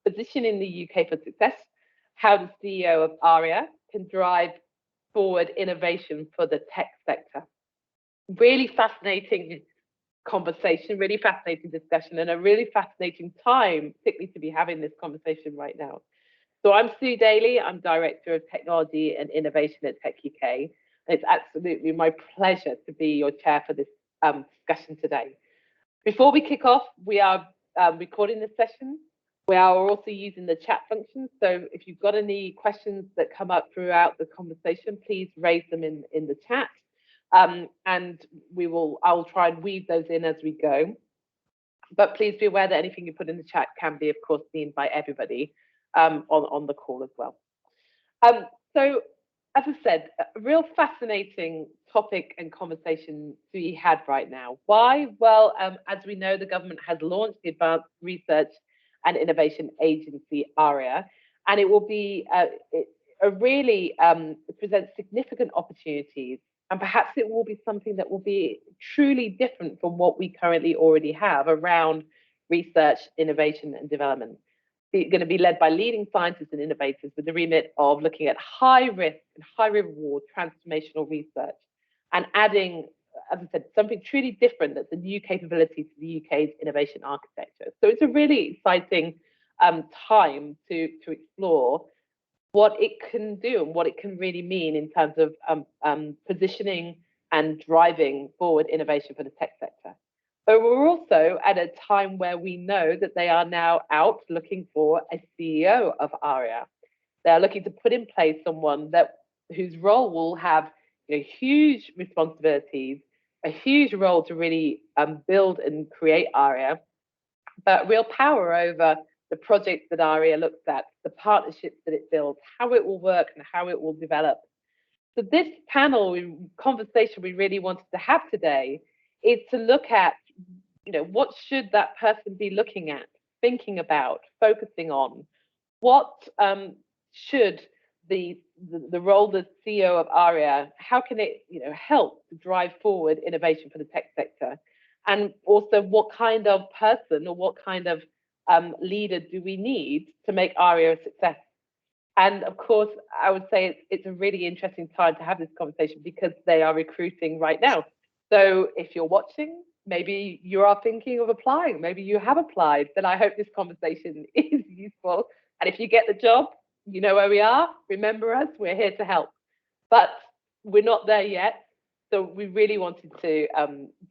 positioning the UK for success, how the CEO of ARIA can drive forward innovation for the tech sector. Really fascinating conversation, really fascinating discussion, and a really fascinating time, particularly to be having this conversation right now. So I'm Sue Daly, I'm Director of Technology and Innovation at techUK, and it's absolutely my pleasure to be your chair for this discussion today. Before we kick off, we are recording this session. We are also using the chat function, so if you've got any questions that come up throughout the conversation, please raise them in the chat, and I'll try and weave those in as we go. But please be aware that anything you put in the chat can be, of course, seen by everybody on the call as well. So, as I said, a real fascinating topic and conversation to be had right now. Why? Well, as we know, the government has launched the Advanced Research and Innovation Agency, ARIA, and it will be it presents significant opportunities, and perhaps it will be something that will be truly different from what we currently already have around research, innovation, and development. It's going to be led by leading scientists and innovators with the remit of looking at high risk and high reward transformational research and adding, as I said, something truly different that's a new capability to the UK's innovation architecture. So it's a really exciting time to explore what it can do and what it can really mean in terms of positioning and driving forward innovation for the tech sector. But we're also at a time where we know that they are now out looking for a CEO of ARIA. They're looking to put in place someone whose role will have huge responsibilities, a huge role to really build and create ARIA, but real power over the projects that ARIA looks at, the partnerships that it builds, how it will work and how it will develop. So this conversation we really wanted to have today is to look at, what should that person be looking at, thinking about, focusing on? What should the role of the CEO of ARIA, how can it help to drive forward innovation for the tech sector? And also what kind of person or what kind of leader do we need to make ARIA a success? And of course, I would say it's a really interesting time to have this conversation because they are recruiting right now. So if you're watching, maybe you are thinking of applying, maybe you have applied, then I hope this conversation is useful. And if you get the job, you know where we are. Remember us, we're here to help. But we're not there yet. So we really wanted to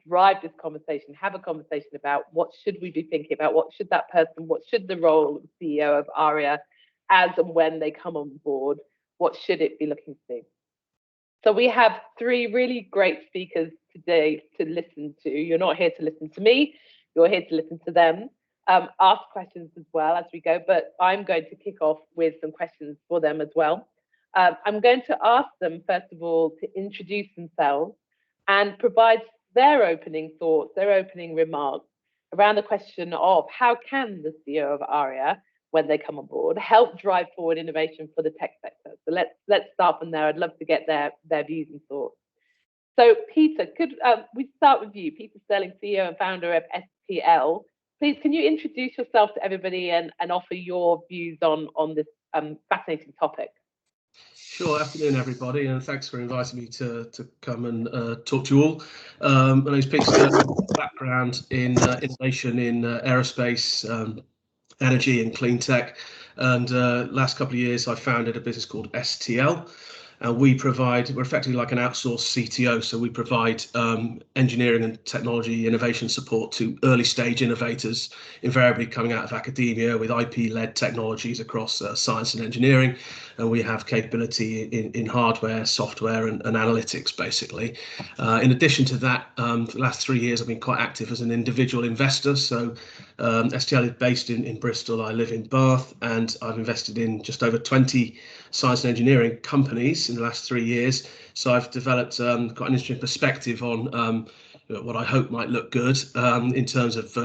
drive this conversation, have a conversation about what should we be thinking about, what should that person, what should the role of the CEO of ARIA, as and when they come on board, what should it be looking to do? So we have three really great speakers today to listen to. You're not here to listen to me, you're here to listen to them, ask questions as well as we go, but I'm going to kick off with some questions for them as well. I'm going to ask them, first of all, to introduce themselves and provide their opening thoughts, their opening remarks around the question of how can the CEO of ARIA, when they come on board, help drive forward innovation for the tech sector. So let's start from there. I'd love to get their views and thoughts. So Peter, could we start with you? Peter Sterling, CEO and founder of STL. Please, can you introduce yourself to everybody and offer your views on this fascinating topic? Sure. Afternoon, everybody, and thanks for inviting me to come and talk to you all. My name is Peter Sterling. Background in innovation in aerospace, energy and clean tech, and last couple of years I founded a business called STL, and we're effectively like an outsourced CTO, so we provide engineering and technology innovation support to early stage innovators, invariably coming out of academia with IP-led technologies across science and engineering, and we have capability in hardware, software and analytics basically. In addition to that, for the last 3 years I've been quite active as an individual investor. So STL is based in Bristol, I live in Bath, and I've invested in just over 20 science and engineering companies in the last 3 years. So I've developed quite an interesting perspective on what I hope might look good in terms of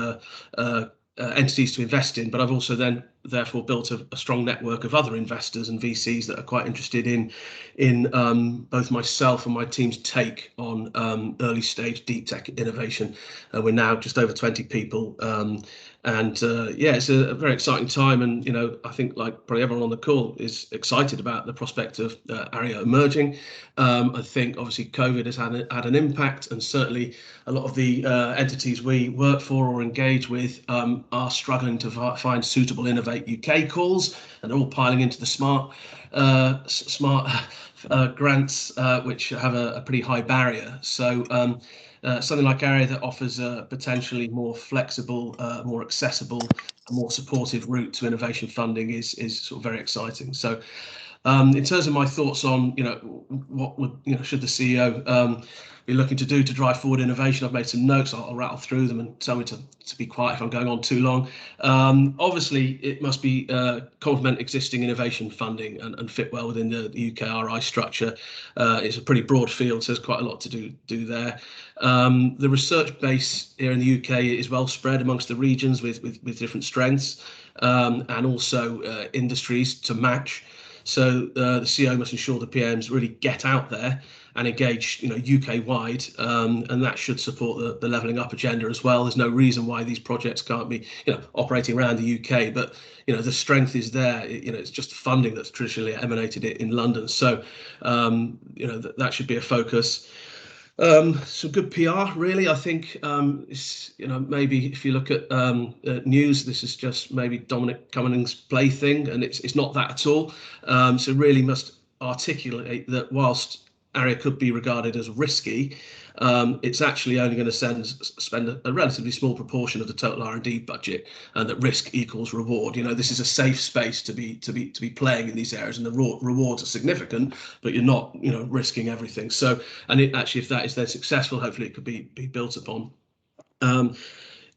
entities to invest in, but I've also then therefore built a strong network of other investors and VCs that are quite interested in both myself and my team's take on early stage deep tech innovation. We're now just over 20 people, yeah, it's a very exciting time, and I think, like probably everyone on the call, is excited about the prospect of ARIA emerging. I think obviously COVID has had an impact, and certainly a lot of the entities we work for or engage with are struggling to find suitable Innovate UK calls, and they're all piling into the smart grants, which have a pretty high barrier. So something like ARIA that offers a potentially more flexible, more accessible, more supportive route to innovation funding is sort of very exciting. So in terms of my thoughts on what would should the CEO be looking to do to drive forward innovation, I've made some notes. I'll rattle through them, and tell me to be quiet if I'm going on too long. Obviously, it must be complement existing innovation funding and fit well within the UK RI structure. It's a pretty broad field, so there's quite a lot to do there. The research base here in the UK is well spread amongst the regions with different strengths, and also industries to match. So the CEO must ensure the PMs really get out there and engage, UK wide, and that should support the levelling up agenda as well. There's no reason why these projects can't be, operating around the UK, but the strength is there. It's just funding that's traditionally emanated in London. So that should be a focus. Some good PR, really. I think maybe if you look at news, this is just maybe Dominic Cummings' plaything, and it's not that at all. So really must articulate that whilst ARIA could be regarded as risky, it's actually only going to spend a relatively small proportion of the total R&D budget, and that risk equals reward. This is a safe space to be playing in these areas, and the rewards are significant, but you're not risking everything. So, and actually, if that is then successful, hopefully it could be built upon.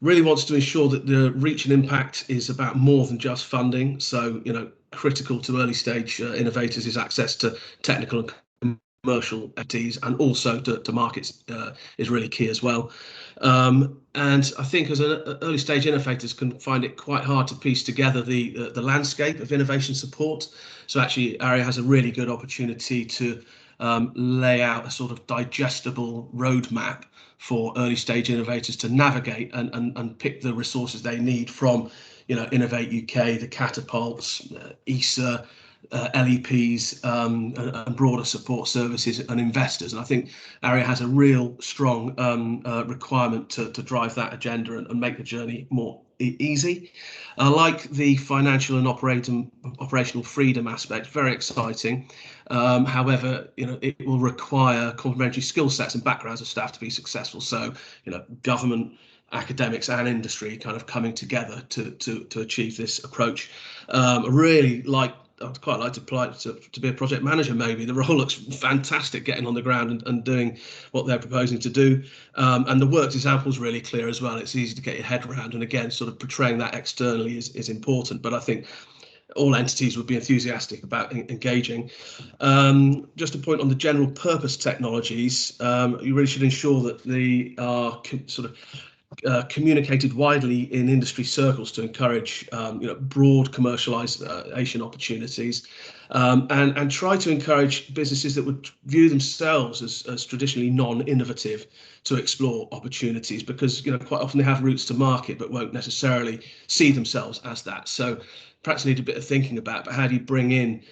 Really wants to ensure that the reach and impact is about more than just funding. So critical to early stage innovators is access to technical and commercial entities, and also to markets is really key as well. And I think as an early stage innovators can find it quite hard to piece together the landscape of innovation support. So actually ARIA has a really good opportunity to lay out a sort of digestible roadmap for early stage innovators to navigate and pick the resources they need from Innovate UK, the catapults, ESA, LEPs, and broader support services and investors. And I think ARIA has a real strong requirement to drive that agenda and make the journey more easy. I like the financial and operational freedom aspect, very exciting. However, it will require complementary skill sets and backgrounds of staff to be successful. So, government, academics and industry kind of coming together to achieve this approach. I'd quite like to apply to be a project manager, maybe. The role looks fantastic, getting on the ground and doing what they're proposing to do. And the worked example is really clear as well. It's easy to get your head around. And again, sort of portraying that externally is important. But I think all entities would be enthusiastic about engaging. Just a point on the general purpose technologies, you really should ensure that they are communicated widely in industry circles to encourage broad commercialization opportunities, and try to encourage businesses that would view themselves as traditionally non-innovative to explore opportunities, because quite often they have routes to market but won't necessarily see themselves as that. So perhaps need a bit of thinking about, but how do you bring in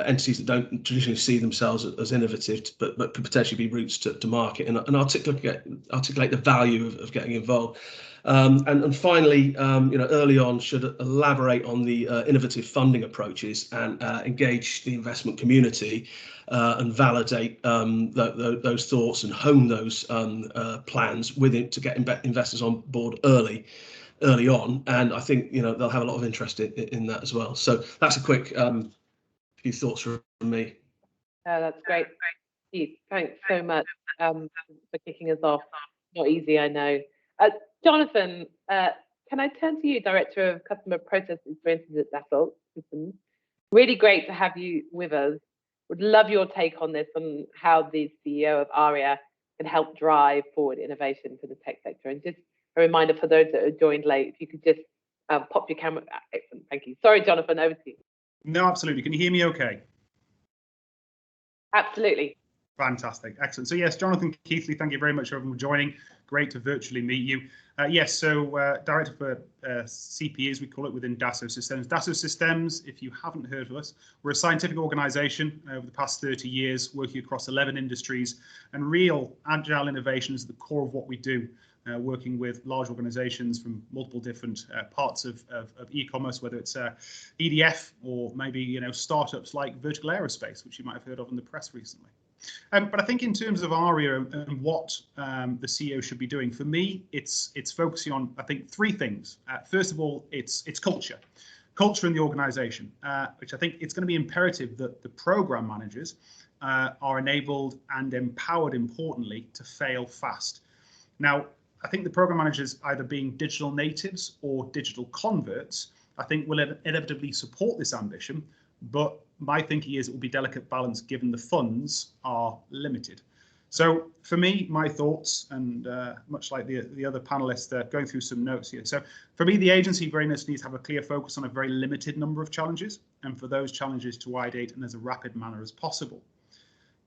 entities that don't traditionally see themselves as innovative, but could potentially be routes to market, and articulate the value of getting involved. And finally, early on, should elaborate on the innovative funding approaches and engage the investment community and validate those thoughts and hone those plans with it to get investors on board early on. And I think they'll have a lot of interest in that as well. So that's a quick few thoughts from me. That's great, Keith. Thanks so much for kicking us off. Not easy, I know. Jonathan, can I turn to you, Director of Customer Process Experiences at Dassault Systems? Really great to have you with us. Would love your take on this, on how the CEO of ARIA can help drive forward innovation for the tech sector. And just a reminder for those that have joined late, if you could just Pop your camera. Excellent, thank you. Sorry, Jonathan, over to you. No, absolutely. Can you hear me okay? Absolutely. Fantastic, excellent. So yes, Jonathan Keithley, thank you very much everyone for joining. Great to virtually meet you. Director for CP, as we call it within Dassault Systems. Dassault Systems, if you haven't heard of us, we're a scientific organisation over the past 30 years, working across 11 industries, and real agile innovation is the core of what we do. Working with large organizations from multiple different parts of e-commerce, whether it's EDF or maybe startups like Vertical Aerospace, which you might have heard of in the press recently. But I think in terms of ARIA and what the CEO should be doing, for me, it's focusing on, I think, three things. First of all, it's culture in the organization, which I think it's going to be imperative that the program managers are enabled and empowered, importantly, to fail fast. Now, I think the program managers, either being digital natives or digital converts, I think will inevitably support this ambition, but my thinking is it will be delicate balance given the funds are limited. So for me, my thoughts, and much like the other panelists, going through some notes here. So for me, the agency very much needs to have a clear focus on a very limited number of challenges, and for those challenges to ideate in as a rapid manner as possible.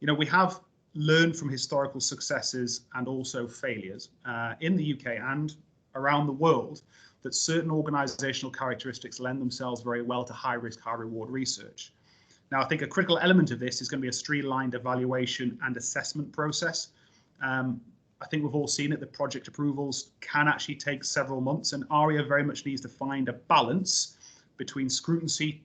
We have learned from historical successes and also failures in the UK and around the world that certain organizational characteristics lend themselves very well to high risk, high reward research. Now, I think a critical element of this is going to be a streamlined evaluation and assessment process. I think we've all seen it, that project approvals can actually take several months, and ARIA very much needs to find a balance between scrutiny,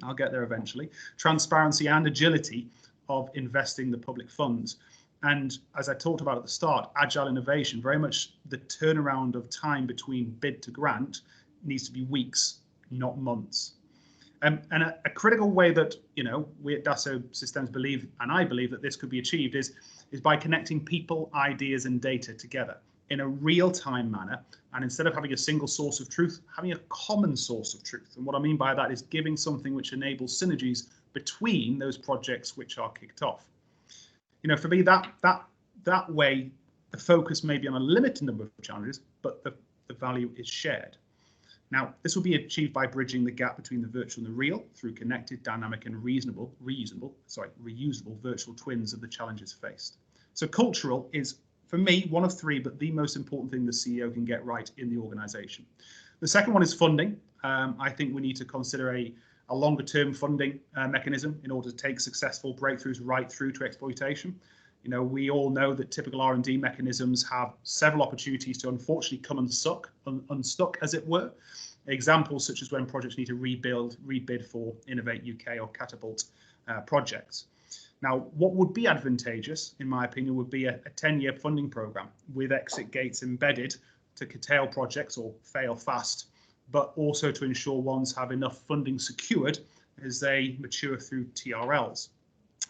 I'll get there eventually, transparency and agility of investing the public funds. And as I talked about at the start, agile innovation, very much the turnaround of time between bid to grant needs to be weeks, not months. And a critical way that we at Dassault Systems believe, and I believe that this could be achieved, is by connecting people, ideas, and data together in a real-time manner, and instead of having a single source of truth, having a common source of truth. And what I mean by that is giving something which enables synergies between those projects which are kicked off. For me, that way, the focus may be on a limited number of challenges, but the value is shared. Now, this will be achieved by bridging the gap between the virtual and the real through connected, dynamic, and reusable virtual twins of the challenges faced. So cultural is, for me, one of three, but the most important thing the CEO can get right in the organization. The second one is funding. I think we need to consider a longer term funding mechanism in order to take successful breakthroughs right through to exploitation. We all know that typical R&D mechanisms have several opportunities to unfortunately come unstuck, as it were. Examples such as when projects need to rebid for Innovate UK or Catapult projects. Now, what would be advantageous, in my opinion, would be a 10-year funding programme with exit gates embedded to curtail projects or fail fast, but also to ensure ones have enough funding secured as they mature through TRLs.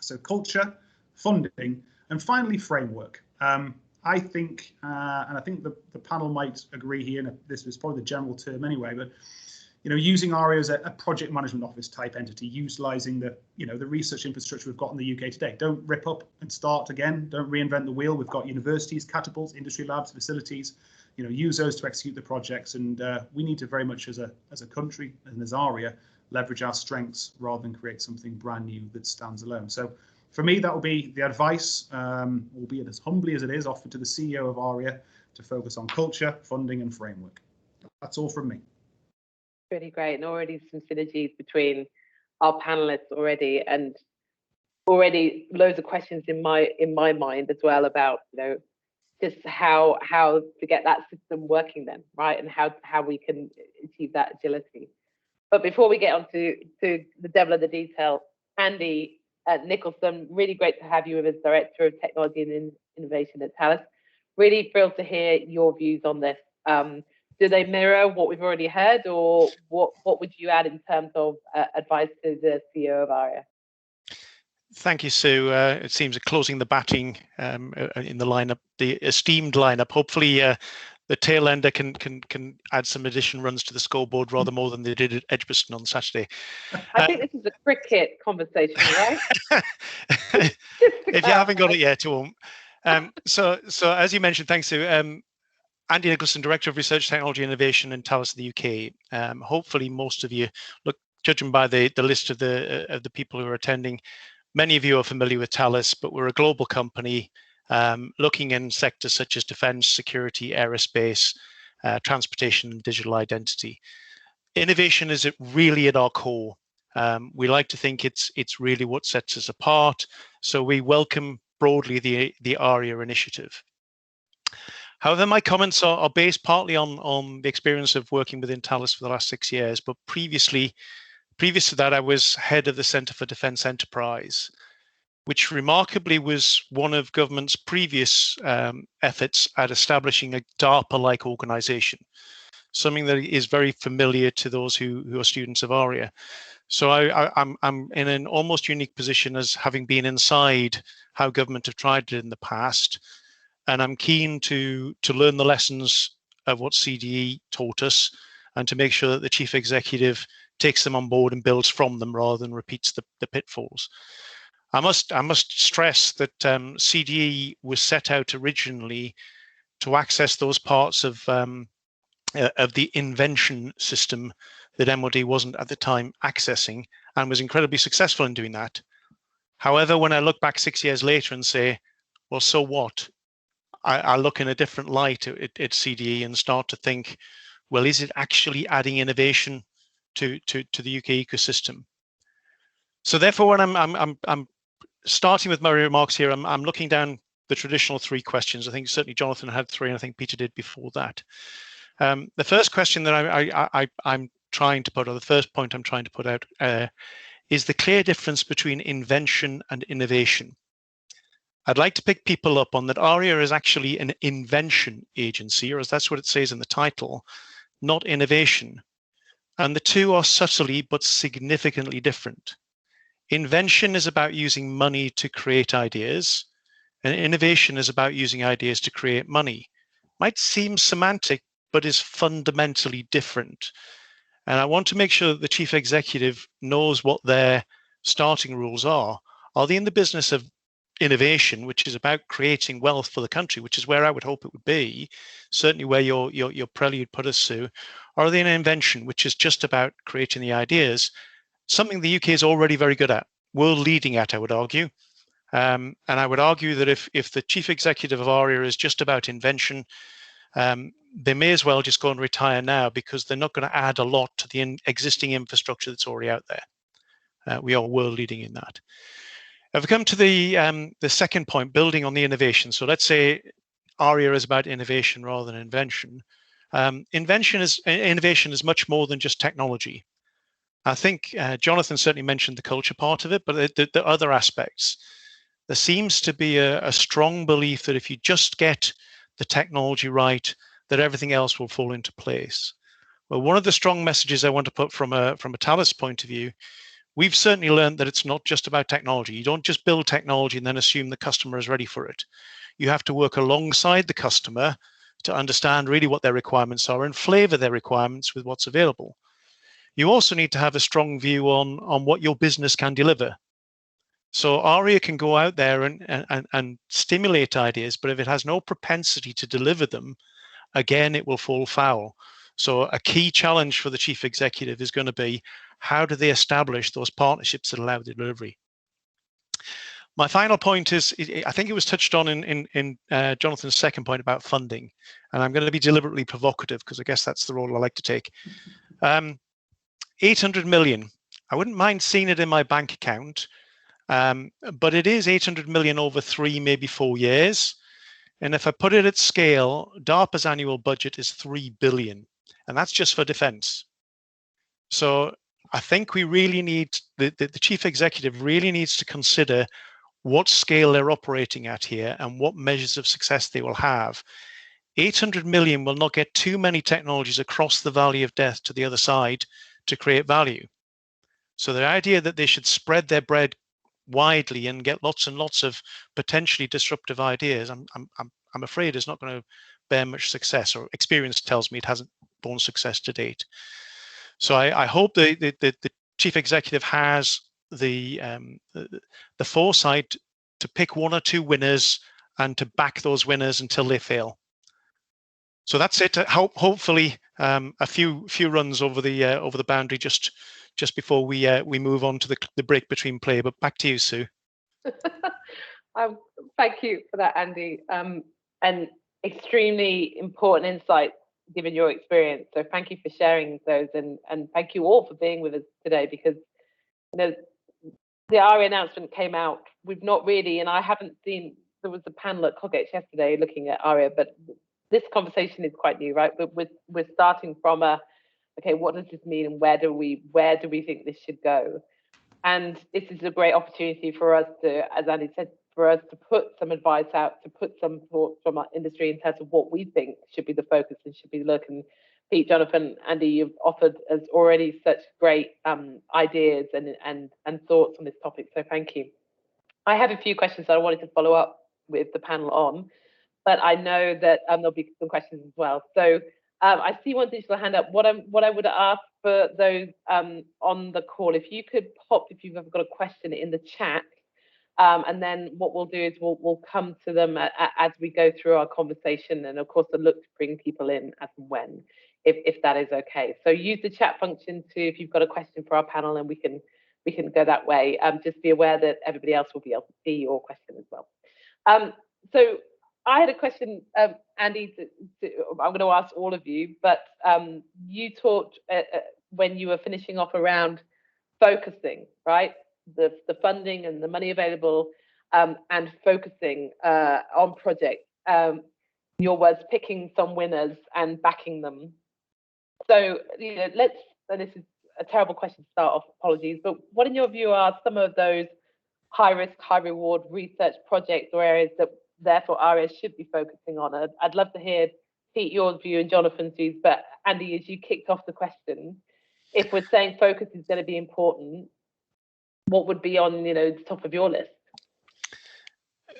So culture, funding, and finally framework. I think, and I think the panel might agree here, and this is probably the general term anyway, but using ARIA as a project management office type entity, utilising the research infrastructure we've got in the UK today. Don't rip up and start again. Don't reinvent the wheel. We've got universities, catapults, industry labs, facilities. Use those to execute the projects, and we need to very much, as a country and as ARIA, leverage our strengths rather than create something brand new that stands alone. So, for me, that will be the advice, albeit as humbly as it is, offered to the CEO of ARIA to focus on culture, funding, and framework. That's all from me. Really great, and already some synergies between our panelists already, and already loads of questions in my mind as well about just how to get that system working then, right, and how we can achieve that agility. But before we get on to the devil of the detail, Andy Nicholson, really great to have you as Director of Technology and Innovation at Thales. Really thrilled to hear your views on this. Do they mirror what we've already heard, or what would you add in terms of advice to the CEO of ARIA? Thank you, Sue. It seems closing the batting in the lineup, the esteemed lineup. Hopefully, the tail ender can add some additional runs to the scoreboard rather more than they did at Edgbaston on Saturday. I think this is a cricket conversation, right? If you haven't got it yet, you won't. So as you mentioned, thanks, Sue. Andy Nicholson, Director of Research, Technology and Innovation in Thales in the UK. Hopefully most of you, look, judging by the list of the people who are attending, many of you are familiar with Thales, but we're a global company looking in sectors such as defense, security, aerospace, transportation and digital identity. Innovation is really at our core. We like to think it's really what sets us apart. So we welcome broadly the ARIA initiative. However, my comments are based partly on the experience of working within Thales for the last 6 years, but previous to that, I was head of the Centre for Defence Enterprise, which remarkably was one of government's previous efforts at establishing a DARPA-like organisation, something that is very familiar to those who are students of ARIA. So I'm in an almost unique position as having been inside how government have tried it in the past, and I'm keen to learn the lessons of what CDE taught us and to make sure that the chief executive takes them on board and builds from them rather than repeats the pitfalls. I must stress that CDE was set out originally to access those parts of the invention system that MOD wasn't at the time accessing, and was incredibly successful in doing that. However, when I look back 6 years later and say, well, so what? I look in a different light at CDE and start to think, well, is it actually adding innovation to the UK ecosystem? So therefore, when I'm starting with my remarks here, I'm looking down the traditional 3 questions. I think certainly Jonathan had 3, and I think Peter did before that. The first question that I'm trying to put, or the first point I'm trying to put out, is the clear difference between invention and innovation. I'd like to pick people up on that ARIA is actually an invention agency, or as that's what it says in the title, not innovation. And the two are subtly but significantly different. Invention is about using money to create ideas, and innovation is about using ideas to create money. Might seem semantic, but is fundamentally different. And I want to make sure that the chief executive knows what their starting rules are. Are they in the business of innovation, which is about creating wealth for the country, which is where I would hope it would be, certainly where your prelude put us to? Or are they in invention, which is just about creating the ideas, something the UK is already very good at, world leading at, I would argue. And I would argue that if the chief executive of ARIA is just about invention, they may as well just go and retire now, because they're not going to add a lot to the existing infrastructure that's already out there. We are world leading in that. If we come to the second point, building on the innovation. So let's say ARIA is about innovation rather than invention. Innovation is much more than just technology. I think Jonathan certainly mentioned the culture part of it, but the other aspects. There seems to be a strong belief that if you just get the technology right, that everything else will fall into place. Well, one of the strong messages I want to put from a Thales point of view, we've certainly learned that it's not just about technology. You don't just build technology and then assume the customer is ready for it. You have to work alongside the customer to understand really what their requirements are and flavor their requirements with what's available. You also need to have a strong view on what your business can deliver. So ARIA can go out there and stimulate ideas, but if it has no propensity to deliver them, again, it will fall foul. So a key challenge for the chief executive is going to be, how do they establish those partnerships that allow the delivery? My final point is, I think it was touched on in Jonathan's second point about funding, and I'm going to be deliberately provocative because I guess that's the role I like to take. 800 million. I wouldn't mind seeing it in my bank account, but it is 800 million over 3, maybe 4 years. And if I put it at scale, DARPA's annual budget is 3 billion, and that's just for defense. So I think we really need, the chief executive really needs to consider what scale they're operating at here and what measures of success they will have. 800 million will not get too many technologies across the valley of death to the other side to create value. So the idea that they should spread their bread widely and get lots and lots of potentially disruptive ideas, I'm afraid is not going to bear much success, or experience tells me it hasn't borne success to date. So I hope the chief executive has the foresight to pick 1 or 2 winners and to back those winners until they fail. So that's it. Hopefully, a few runs over the boundary just before we move on to the break between play. But back to you, Sue. Thank you for that, Andy. And extremely important insight given your experience. So thank you for sharing those, and thank you all for being with us today, because the ARIA announcement came out. We've not really, and I haven't seen. There was a panel at Coggett yesterday looking at ARIA, but this conversation is quite new, right? But we're starting from okay, what does this mean, and where do we think this should go? And this is a great opportunity for us to, as Andy said, for us to put some advice out, to put some thoughts from our industry in terms of what we think should be the focus and should be the look. And Pete, Jonathan, Andy, you've offered us already such great ideas and thoughts on this topic. So thank you. I have a few questions that I wanted to follow up with the panel on, but I know that there'll be some questions as well. So I see one digital hand up. What I would ask for those on the call, if you could pop, if you've ever got a question in the chat, and then what we'll do is we'll come to them as we go through our conversation, and of course, I'll look to bring people in as and when, if that is okay. So use the chat function to, if you've got a question for our panel, and we can go that way. Just be aware that everybody else will be able to see your question as well. So I had a question, Andy, I'm going to ask all of you, but you talked when you were finishing off around focusing, right? The funding and the money available, and focusing on projects. Your words, picking some winners and backing them. So, let's, and this is a terrible question to start off, apologies, but what in your view are some of those high risk, high reward research projects or areas that therefore ARIA should be focusing on? I'd love to hear, Pete, your view and Jonathan's views, but Andy, as you kicked off the question, if we're saying focus is going to be important, what would be on the top of your list?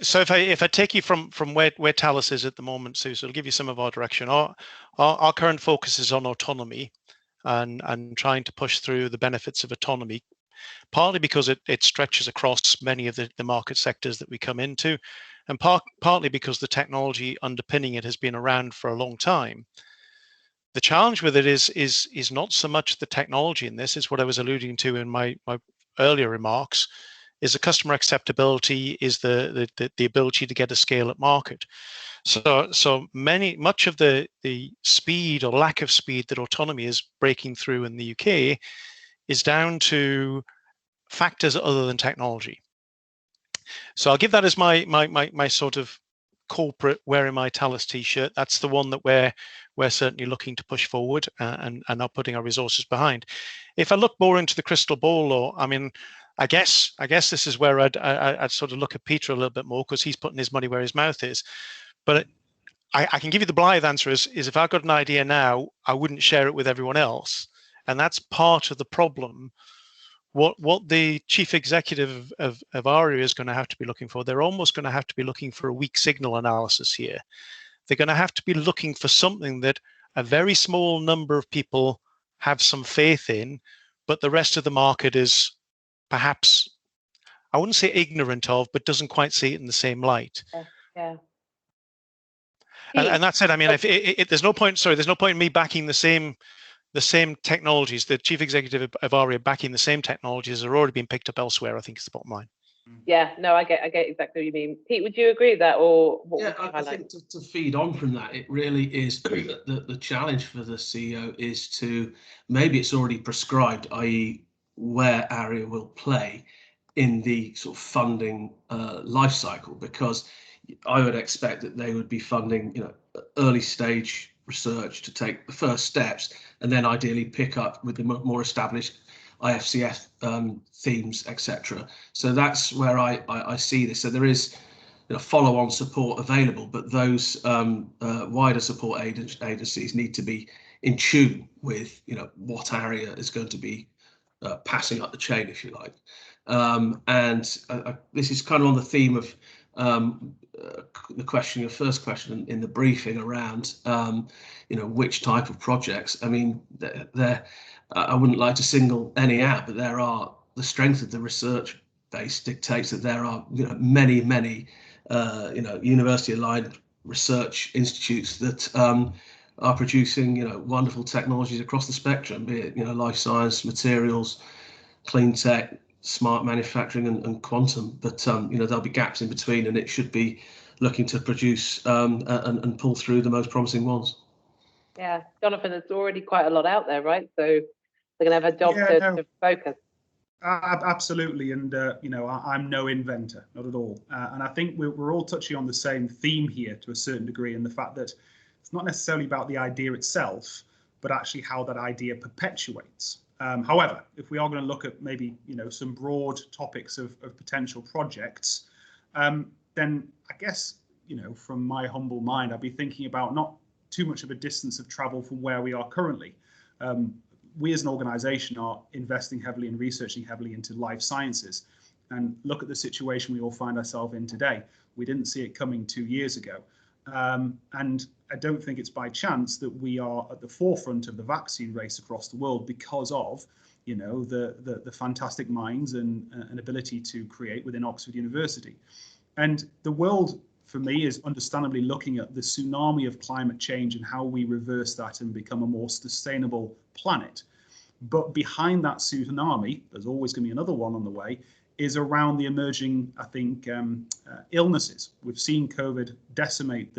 So if I take you from where Thales is at the moment, Sue, so it'll give you some of our direction. Our current focus is on autonomy and trying to push through the benefits of autonomy, partly because it stretches across many of the market sectors that we come into, and partly because the technology underpinning it has been around for a long time. The challenge with it is not so much the technology in this, is what I was alluding to in my earlier remarks, is the customer acceptability, is the ability to get a scale at market. So much of the speed or lack of speed that autonomy is breaking through in the UK is down to factors other than technology. So I'll give that as my sort of corporate wearing my Thales t-shirt. That's the one that we're certainly looking to push forward and are putting our resources behind. If I look more into the crystal ball, or I mean, I guess this is where I'd sort of look at Peter a little bit more, because he's putting his money where his mouth is. But I can give you the blithe answer is if I've got an idea now, I wouldn't share it with everyone else, and that's part of the problem. What the chief executive of ARIA is going to have to be looking for, they're almost going to have to be looking for a weak signal analysis here. They're going to have to be looking for something that a very small number of people have some faith in, but the rest of the market is perhaps, I wouldn't say ignorant of, but doesn't quite see it in the same light. Yeah. And that's it. I mean, there's no point. Sorry, there's no point in me backing the same technologies. The chief executive of ARIA backing the same technologies are already being picked up elsewhere, I think is the bottom line. Yeah, no, I get exactly what you mean. Pete, would you agree with that, or what? Yeah, I think to feed on from that, it really is the challenge for the CEO is to, maybe it's already prescribed, i.e. where ARIA will play in the sort of funding life cycle, because I would expect that they would be funding early stage research to take the first steps, and then ideally pick up with the more established IFCF themes, etc. So that's where I see this. So there is follow-on support available, but those wider support agencies need to be in tune with what ARIA is going to be passing up the chain, if you like. And this is kind of on the theme of the question, your first question in the briefing around which type of projects. I mean, I wouldn't like to single any out, but the strength of the research base dictates that there are many university aligned research institutes that are producing, wonderful technologies across the spectrum, be it, life science, materials, clean tech, smart manufacturing, and quantum. But there'll be gaps in between, and it should be looking to produce and pull through the most promising ones. Yeah, Jonathan, there's already quite a lot out there, right? So they're going to have a job to focus. Absolutely, and I'm no inventor, not at all. And I think we're all touching on the same theme here to a certain degree, in the fact that it's not necessarily about the idea itself, but actually how that idea perpetuates. However, if we are going to look at maybe some broad topics of potential projects, then I guess from my humble mind, I'd be thinking about not too much of a distance of travel from where we are currently. We as an organisation are investing heavily and researching heavily into life sciences, and look at the situation we all find ourselves in today. We didn't see it coming 2 years ago, and I don't think it's by chance that we are at the forefront of the vaccine race across the world because of the fantastic minds and ability to create within Oxford University. And the world, for me, is understandably looking at the tsunami of climate change and how we reverse that and become a more sustainable planet. But behind that tsunami, there's always going to be another one on the way, is around the emerging, I think, illnesses. We've seen COVID decimate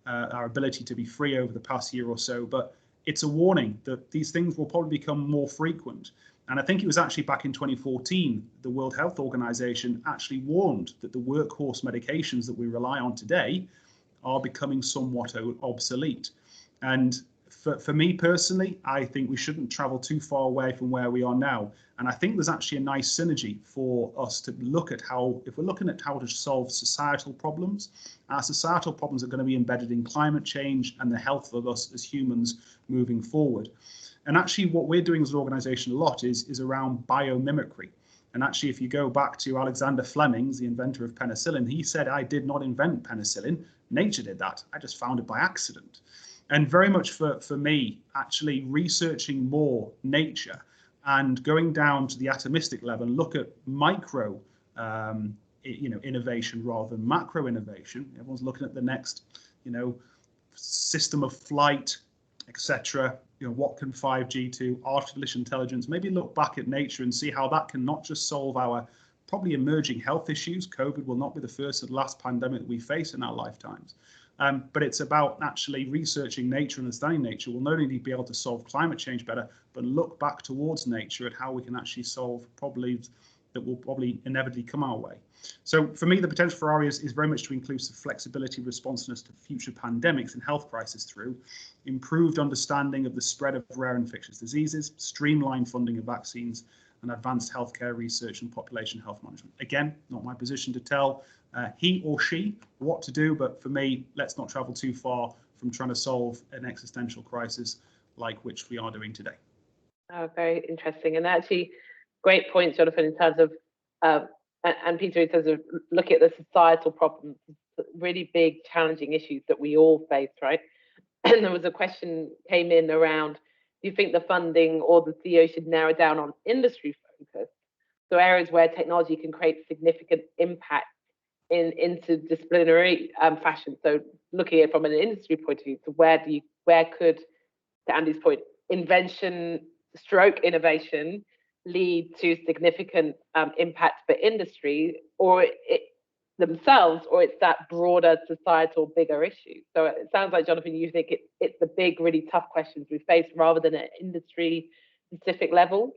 our ability to be free over the past year or so, but it's a warning that these things will probably become more frequent. And I think it was actually back in 2014, the World Health Organization actually warned that the workhorse medications that we rely on today are becoming somewhat obsolete. And for me personally, I think we shouldn't travel too far away from where we are now. And I think there's actually a nice synergy for us to look at how, if we're looking at how to solve societal problems, our societal problems are going to be embedded in climate change and the health of us as humans moving forward. And actually what we're doing as an organisation a lot is around biomimicry. And actually, if you go back to Alexander Fleming, the inventor of penicillin, he said, "I did not invent penicillin, nature did that. I just found it by accident." And very much for me, actually researching more nature and going down to the atomistic level and look at micro innovation rather than macro innovation. Everyone's looking at the next system of flight, etc. What can 5G do, artificial intelligence, maybe look back at nature and see how that can not just solve our probably emerging health issues. COVID will not be the first or the last pandemic that we face in our lifetimes. But it's about actually researching nature and understanding nature. We'll not only be able to solve climate change better, but look back towards nature at how we can actually solve problems that will probably inevitably come our way. So for me, the potential for ARIA is very much to include flexibility, responsiveness to future pandemics and health crises through improved understanding of the spread of rare infectious diseases, streamlined funding of vaccines, and advanced healthcare research and population health management. Again, not my position to tell he or she what to do, but for me, let's not travel too far from trying to solve an existential crisis like which we are doing today. Oh, very interesting. And actually, great point, Jonathan, in terms of, and Peter, in terms of looking at the societal problems, really big, challenging issues that we all face, right? And there was a question came in around, do you think the funding or the CEO should narrow down on industry focus? So areas where technology can create significant impact in interdisciplinary fashion. So looking at it from an industry point of view, so where could, to Andy's point, invention / innovation lead to significant impact for industry or themselves, or it's that broader societal bigger issue? So it sounds like, Jonathan, you think it's the big, really tough questions we face rather than an industry specific level.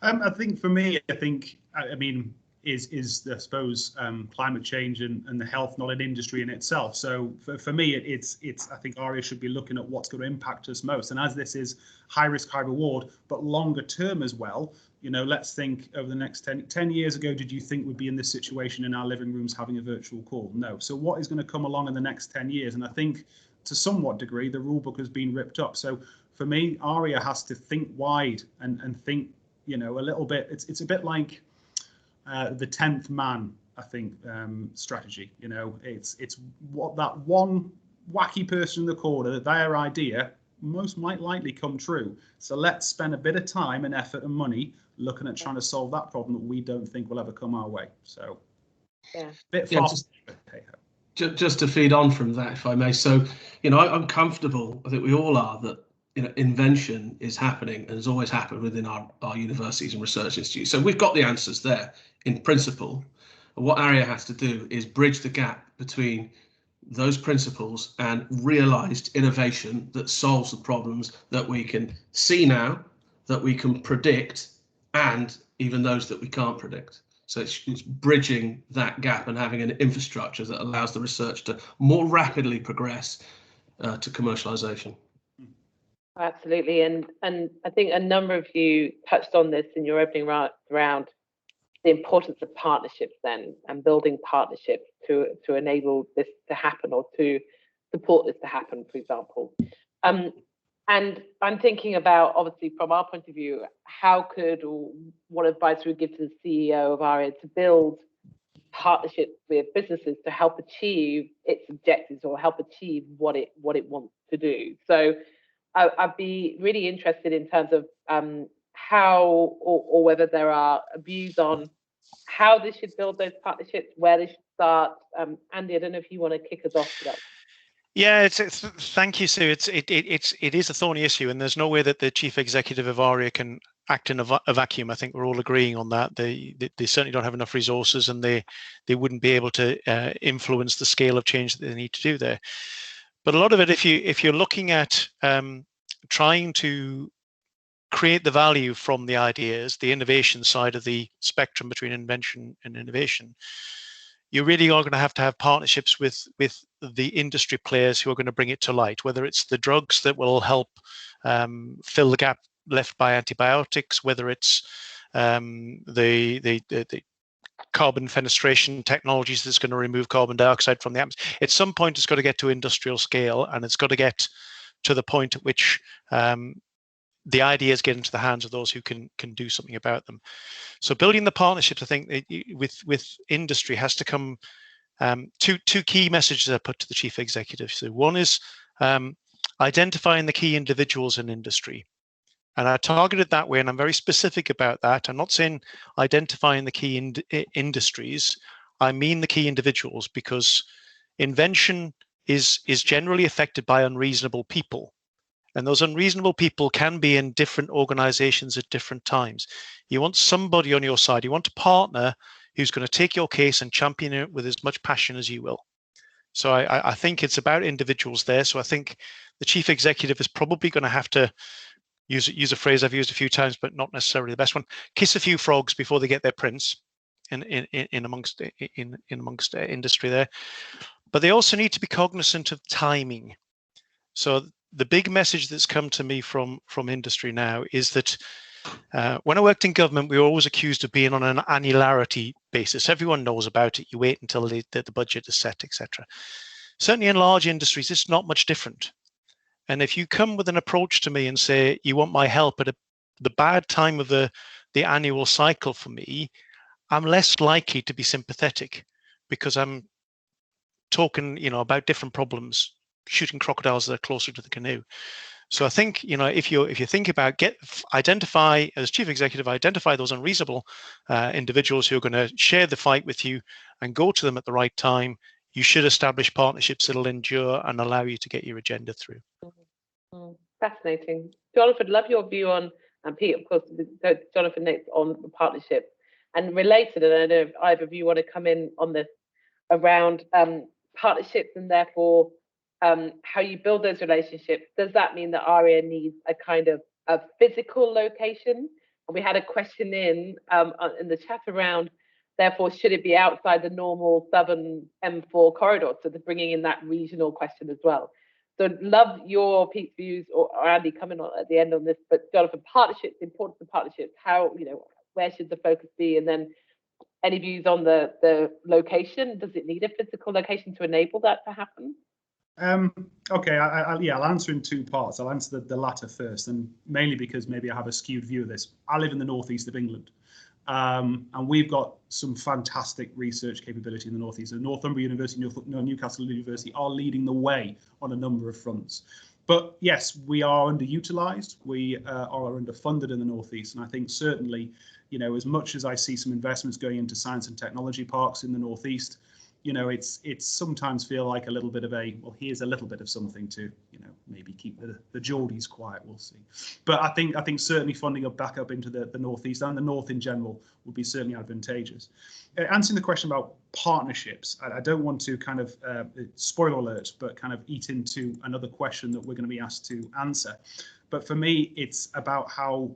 I think for me, I mean, is I suppose climate change and the health not an industry in itself. So for me, it's I think ARIA should be looking at what's going to impact us most. And as this is high risk, high reward, but longer term as well, let's think over the next 10 years ago, did you think we'd be in this situation in our living rooms having a virtual call? No. So what is going to come along in the next 10 years? And I think to somewhat degree, the rule book has been ripped up. So for me, ARIA has to think wide and think, a little bit, it's a bit like the 10th man, I think, strategy. It's what that one wacky person in the corner, that their idea most might likely come true. So let's spend a bit of time and effort and money looking at trying to solve that problem that we don't think will ever come our way. So yeah, bit fast. Just to feed on from that, if I may. So, I'm comfortable, I think we all are, that invention is happening and has always happened within our universities and research institutes. So we've got the answers there in principle. And what ARIA has to do is bridge the gap between those principles and realized innovation that solves the problems that we can see now, that we can predict, and even those that we can't predict. So it's bridging that gap and having an infrastructure that allows the research to more rapidly progress to commercialization. Absolutely, and I think a number of you touched on this in your opening round, the importance of partnerships then, and building partnerships to enable this to happen, or to support this to happen, for example. And I'm thinking about, obviously, from our point of view, how could, or what advice we would give to the CEO of ARIA to build partnerships with businesses to help achieve its objectives, or help achieve what it wants to do. So I'd be really interested in terms of how, or whether there are views on how they should build those partnerships, where they should start. Andy, I don't know if you want to kick us off to that. Yeah, thank you, Sue. It is a thorny issue, and there's no way that the chief executive of ARIA can act in a vacuum. I think we're all agreeing on that. They certainly don't have enough resources, and they wouldn't be able to influence the scale of change that they need to do there. But a lot of it, if you're looking at trying to create the value from the ideas, the innovation side of the spectrum between invention and innovation, you really are going to have partnerships with the industry players who are going to bring it to light, whether it's the drugs that will help fill the gap left by antibiotics, whether it's the carbon fenestration technologies that's going to remove carbon dioxide from the atmosphere. At some point, it's got to get to industrial scale, and it's got to get to the point at which the ideas get into the hands of those who can do something about them. So building the partnerships, I think, with industry has to come. Two key messages I put to the chief executive. So one is identifying the key individuals in industry. And I target it that way, and I'm very specific about that. I'm not saying identifying the key industries. I mean the key individuals, because invention is generally affected by unreasonable people. And those unreasonable people can be in different organizations at different times. You want somebody on your side. You want a partner who's going to take your case and champion it with as much passion as you will. So I think it's about individuals there. So I think the chief executive is probably going to have to use a phrase I've used a few times, but not necessarily the best one: kiss a few frogs before they get their prince in amongst industry there. But they also need to be cognizant of timing. So the big message that's come to me from industry now is that when I worked in government, we were always accused of being on an annularity basis. Everyone knows about it. You wait until the budget is set, etc. Certainly in large industries, it's not much different. And if you come with an approach to me and say, you want my help at the bad time of the annual cycle for me, I'm less likely to be sympathetic, because I'm talking, about different problems, shooting crocodiles that are closer to the canoe. So I think, if you think about identify as chief executive, identify those unreasonable individuals who are going to share the fight with you and go to them at the right time. You should establish partnerships that'll endure and allow you to get your agenda through. Fascinating. Jonathan, love your view on, and Pete, of course, Jonathan next, on the partnership. And related, and I don't know if either of you want to come in on this, around partnerships, and therefore how you build those relationships. Does that mean that ARIA needs a kind of a physical location? And we had a question in the chat around, therefore, should it be outside the normal Southern M4 corridor? So they're bringing in that regional question as well. So love your Pete's views, or Andy coming on at the end on this. But Jonathan, partnerships, importance of partnerships, how, where should the focus be? And then any views on the location? Does it need a physical location to enable that to happen? Okay, I'll answer in two parts. I'll answer the latter first, and mainly because maybe I have a skewed view of this. I live in the northeast of England, and we've got some fantastic research capability in the northeast. So Northumbria University, Newcastle University are leading the way on a number of fronts. But yes, we are underutilised. We are underfunded in the northeast, and I think certainly, as much as I see some investments going into science and technology parks in the northeast, you know, it's sometimes feel like a little bit of a, well, here's a little bit of something to, you know, maybe keep the Geordies quiet. We'll see. But I think certainly funding back up into the northeast and the north in general would be certainly advantageous. Answering the question about partnerships, I don't want to kind of spoiler alert, but kind of eat into another question that we're going to be asked to answer. But for me, it's about how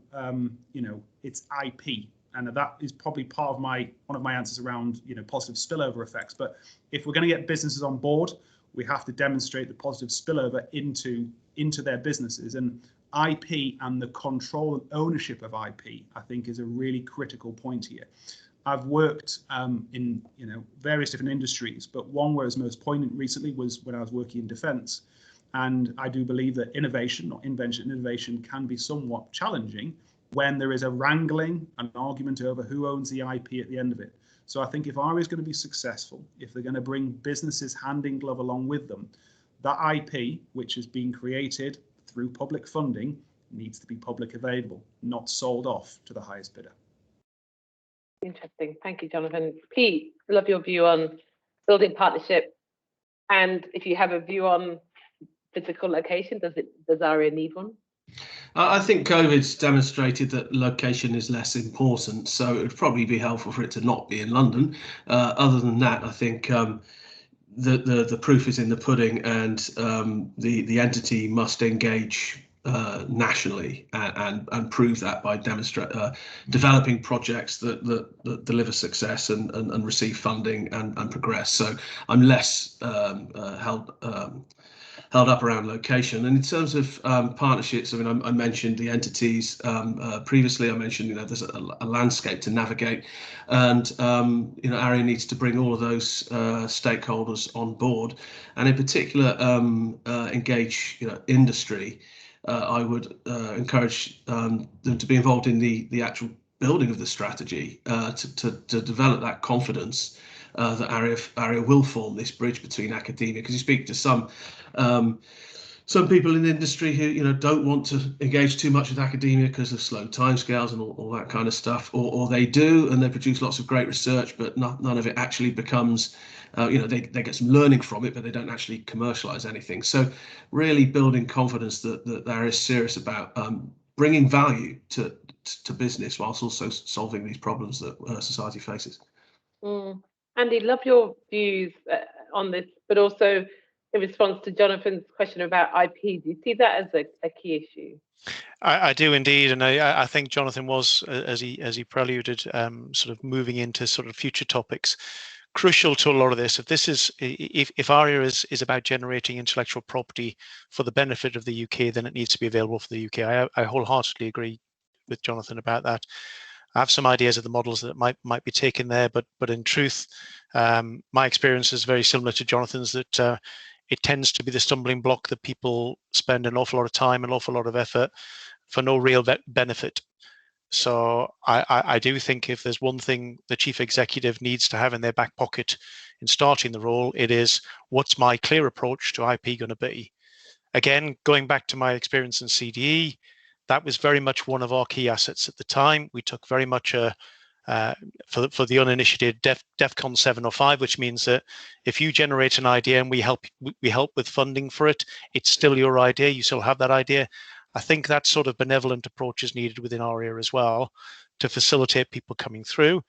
you know, it's IP. And that is probably part of one of my answers around, you know, positive spillover effects. But if we're going to get businesses on board, we have to demonstrate the positive spillover into their businesses. And IP and the control and ownership of IP, I think, is a really critical point here. I've worked in, you know, various different industries, but one where it was most poignant recently was when I was working in defence. And I do believe that innovation, or innovation, can be somewhat challenging when there is a wrangling, an argument over who owns the IP at the end of it. So I think if ARIA is going to be successful, if they're going to bring businesses hand in glove along with them, that IP, which has been created through public funding, needs to be public available, not sold off to the highest bidder. Interesting. Thank you, Jonathan. Pete, love your view on building partnership. And if you have a view on physical location, does ARIA need one? I think COVID's demonstrated that location is less important, so it would probably be helpful for it to not be in London. Other than that, I think the proof is in the pudding, and the entity must engage nationally and prove that by developing projects that deliver success and receive funding and progress. So I'm less held up around location. And in terms of partnerships, I mean, I mentioned the entities previously. I mentioned, you know, there's a landscape to navigate, and you know, ARIA needs to bring all of those stakeholders on board, and in particular engage, you know, industry. I would encourage them to be involved in the actual building of the strategy to develop that confidence that ARIA will form this bridge between academia, because you speak to some people in the industry who, you know, don't want to engage too much with academia because of slow timescales and all that kind of stuff, or they do and they produce lots of great research, but none of it actually becomes, you know, they get some learning from it, but they don't actually commercialize anything. So really building confidence that ARIA is serious about bringing value to business whilst also solving these problems that society faces. Andy, love your views on this, but also in response to Jonathan's question about IP, do you see that as a key issue? I do indeed, and I think Jonathan was, as he preluded, sort of moving into sort of future topics. Crucial to a lot of this, if ARIA is about generating intellectual property for the benefit of the UK, then it needs to be available for the UK. I wholeheartedly agree with Jonathan about that. I have some ideas of the models that might be taken there, but in truth, my experience is very similar to Jonathan's, that it tends to be the stumbling block that people spend an awful lot of time, an awful lot of effort for no real benefit. So I do think if there's one thing the chief executive needs to have in their back pocket in starting the role, it is, what's my clear approach to IP going to be? Again, going back to my experience in CDE, that was very much one of our key assets at the time. We took very much for the uninitiated DEFCON 7 or 5, which means that if you generate an idea and we help with funding for it, it's still your idea. You still have that idea. I think that sort of benevolent approach is needed within ARIA as well to facilitate people coming through.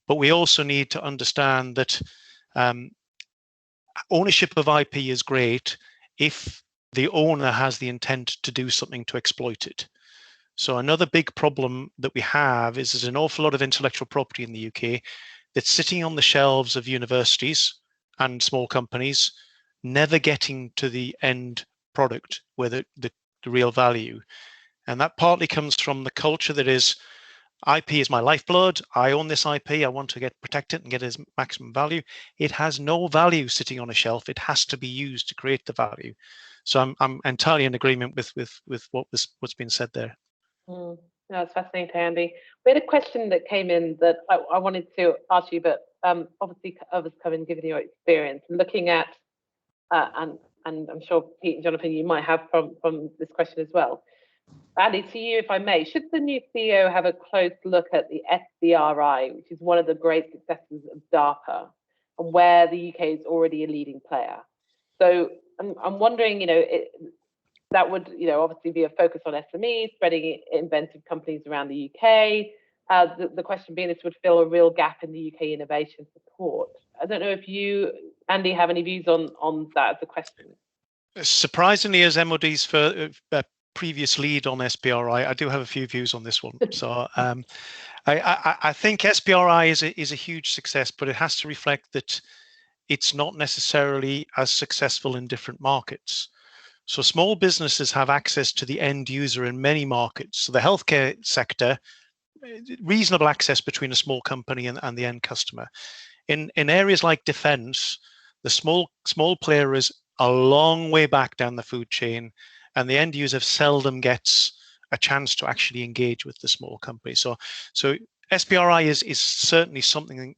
But we also need to understand that ownership of IP is great if the owner has the intent to do something to exploit it. So another big problem that we have is there's an awful lot of intellectual property in the UK that's sitting on the shelves of universities and small companies, never getting to the end product where the real value. And that partly comes from the culture that is, IP is my lifeblood. I own this IP. I want to protect it and get its maximum value. It has no value sitting on a shelf. It has to be used to create the value. So I'm entirely in agreement with what's been said there. That's fascinating, Andy. We had a question that came in that I wanted to ask you, but obviously others come in given your experience and looking at, and I'm sure Pete and Jonathan, you might have from this question as well. Andy, to you, if I may, should the new CEO have a close look at the SBRI, which is one of the great successes of DARPA, and where the UK is already a leading player. So I'm wondering, that would, obviously be a focus on SMEs, spreading inventive companies around the UK. The question being, this would fill a real gap in the UK innovation support. I don't know if you, Andy, have any views on that as a question. Surprisingly, as MOD's for previous lead on SBRI, I do have a few views on this one. So I think SBRI is a huge success, but it has to reflect that it's not necessarily as successful in different markets. So small businesses have access to the end user in many markets. So the healthcare sector, reasonable access between a small company and the end customer. In areas like defense, the small player is a long way back down the food chain, and the end user seldom gets a chance to actually engage with the small company. So SBRI is certainly something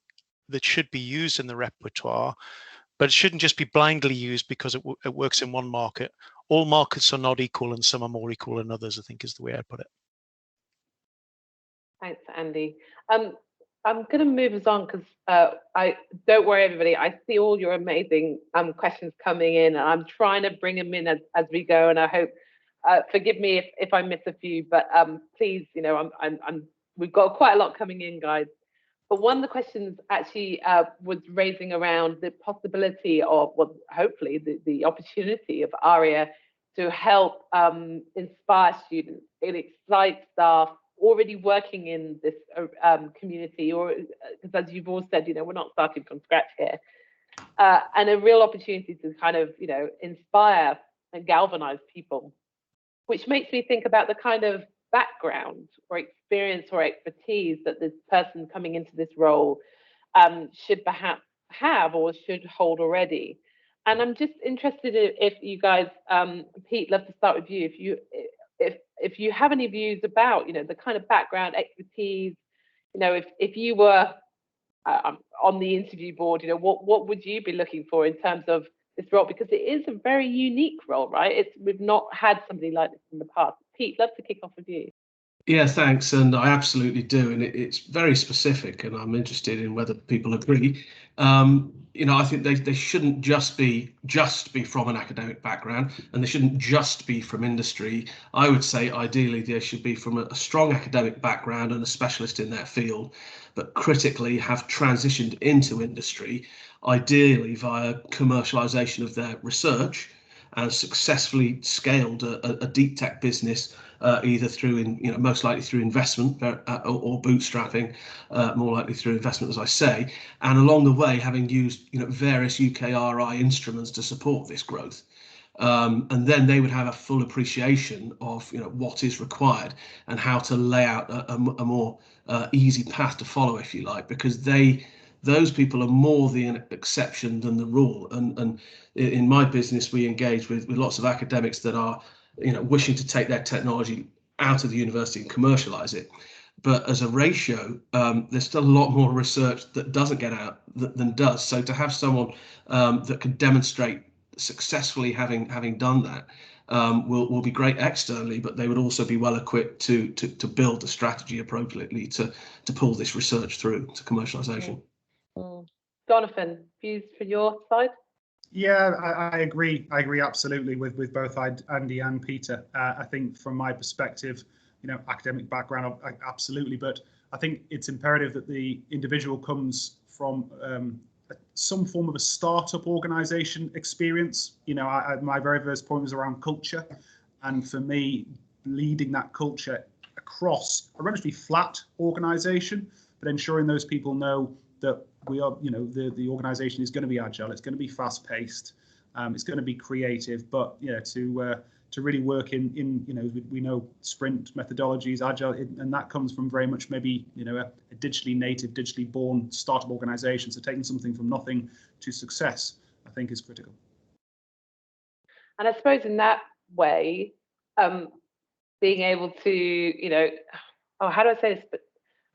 that should be used in the repertoire, but it shouldn't just be blindly used because it works in one market. All markets are not equal, and some are more equal than others, I think is the way I put it. Thanks, Andy. I'm going to move us on because I don't worry, everybody. I see all your amazing questions coming in, and I'm trying to bring them in as we go. And I hope, forgive me if I miss a few, but please, we've got quite a lot coming in, guys. But one of the questions actually was raising around the possibility of, well, hopefully the opportunity of ARIA to help inspire students and excite staff already working in this community, or because as you've all said, we're not starting from scratch here, and a real opportunity to kind of, inspire and galvanize people, which makes me think about the kind of background or experience or expertise that this person coming into this role should perhaps have or should hold already. And I'm just interested if you guys, Pete, love to start with you. If you have any views about, the kind of background expertise, if you were on the interview board, what would you be looking for in terms of this role? Because it is a very unique role, right? We've not had somebody like this in the past. Pete, love to kick off with you. Yeah, thanks. And I absolutely do. And it's very specific, and I'm interested in whether people agree. I think they shouldn't just be from an academic background, and they shouldn't just be from industry. I would say ideally they should be from a strong academic background and a specialist in their field, but critically have transitioned into industry, ideally via commercialization of their research, and successfully scaled a deep tech business, either through, most likely through investment or bootstrapping, more likely through investment, as I say, and along the way having used various UKRI instruments to support this growth. And then they would have a full appreciation of what is required and how to lay out a more easy path to follow, if you like, because those people are more the exception than the rule. And in my business, we engage with lots of academics that are, wishing to take their technology out of the university and commercialize it. But as a ratio, there's still a lot more research that doesn't get out than does. So to have someone that can demonstrate successfully having done that will be great externally, but they would also be well equipped to build a strategy appropriately to pull this research through to commercialization. Jonathan, views for your side? Yeah, I agree. I agree absolutely with both Andy and Peter. I think from my perspective, academic background, absolutely, but I think it's imperative that the individual comes from some form of a startup organization experience. My very first point was around culture, and for me, leading that culture across a relatively flat organization, but ensuring those people know that we are, the organization is going to be agile, it's going to be fast paced, it's going to be creative, but to really work in we know sprint methodologies, agile, and that comes from very much maybe a digitally native, digitally born startup organization. So taking something from nothing to success, I think, is critical. And I suppose in that way, being able to, how do I say this? But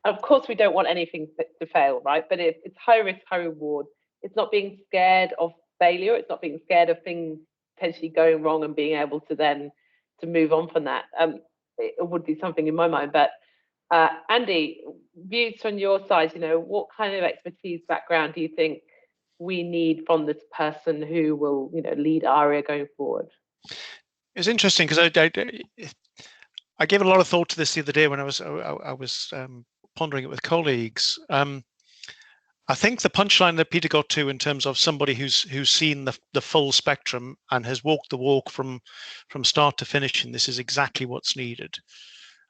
of course, we don't want anything to fail, right? But it's high risk, high reward. It's not being scared of failure. It's not being scared of things potentially going wrong and being able to then to move on from that. It would be something in my mind. But Andy, views from your side, what kind of expertise background do you think we need from this person who will, lead ARIA going forward? It's interesting because I gave a lot of thought to this the other day when I was pondering it with colleagues. I think the punchline that Peter got to in terms of somebody who's seen the full spectrum and has walked the walk from start to finish, and this is exactly what's needed.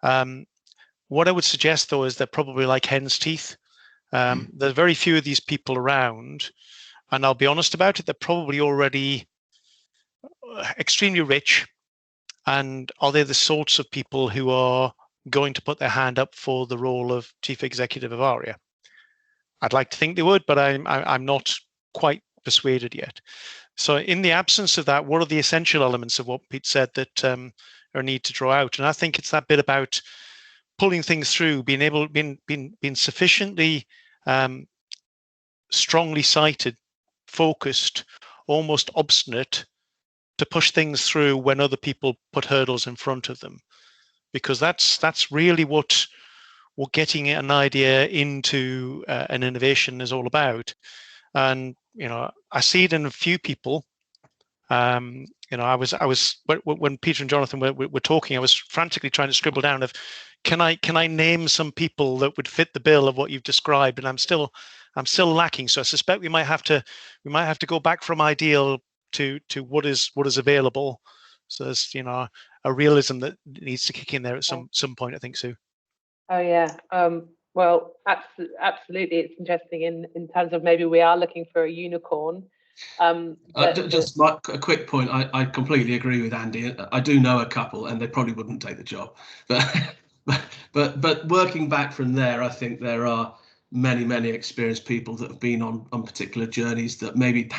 What I would suggest, though, is they're probably like hen's teeth. There's very few of these people around, and I'll be honest about it, they're probably already extremely rich. And are they the sorts of people who are going to put their hand up for the role of chief executive of ARIA? I'd like to think they would, but I'm not quite persuaded yet. So in the absence of that, what are the essential elements of what Pete said that are need to draw out? And I think it's that bit about pulling things through, being sufficiently strongly sighted, focused, almost obstinate to push things through when other people put hurdles in front of them, because that's really what getting an idea into an innovation is all about. And I see it in a few people. I was when Peter and Jonathan were talking, I was frantically trying to scribble down of can I name some people that would fit the bill of what you've described, and I'm still lacking. So I suspect we might have to go back from ideal to what is available. So there's a realism that needs to kick in there at some point, I think, Sue. Oh yeah. Well, absolutely. It's interesting in terms of maybe we are looking for a unicorn. Just a quick point. I completely agree with Andy. I do know a couple, and they probably wouldn't take the job. But working back from there, I think there are many experienced people that have been on particular journeys that maybe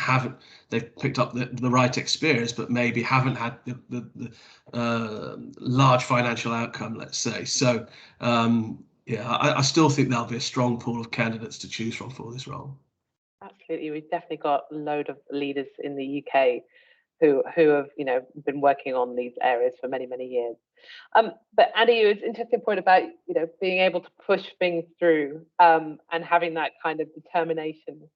they've picked up the right experience, but maybe haven't had the large financial outcome, let's say. So I still think there'll be a strong pool of candidates to choose from for this role. Absolutely, we've definitely got a load of leaders in the UK who have been working on these areas for many years. But Andy, it was an interesting point about being able to push things through and having that kind of determination.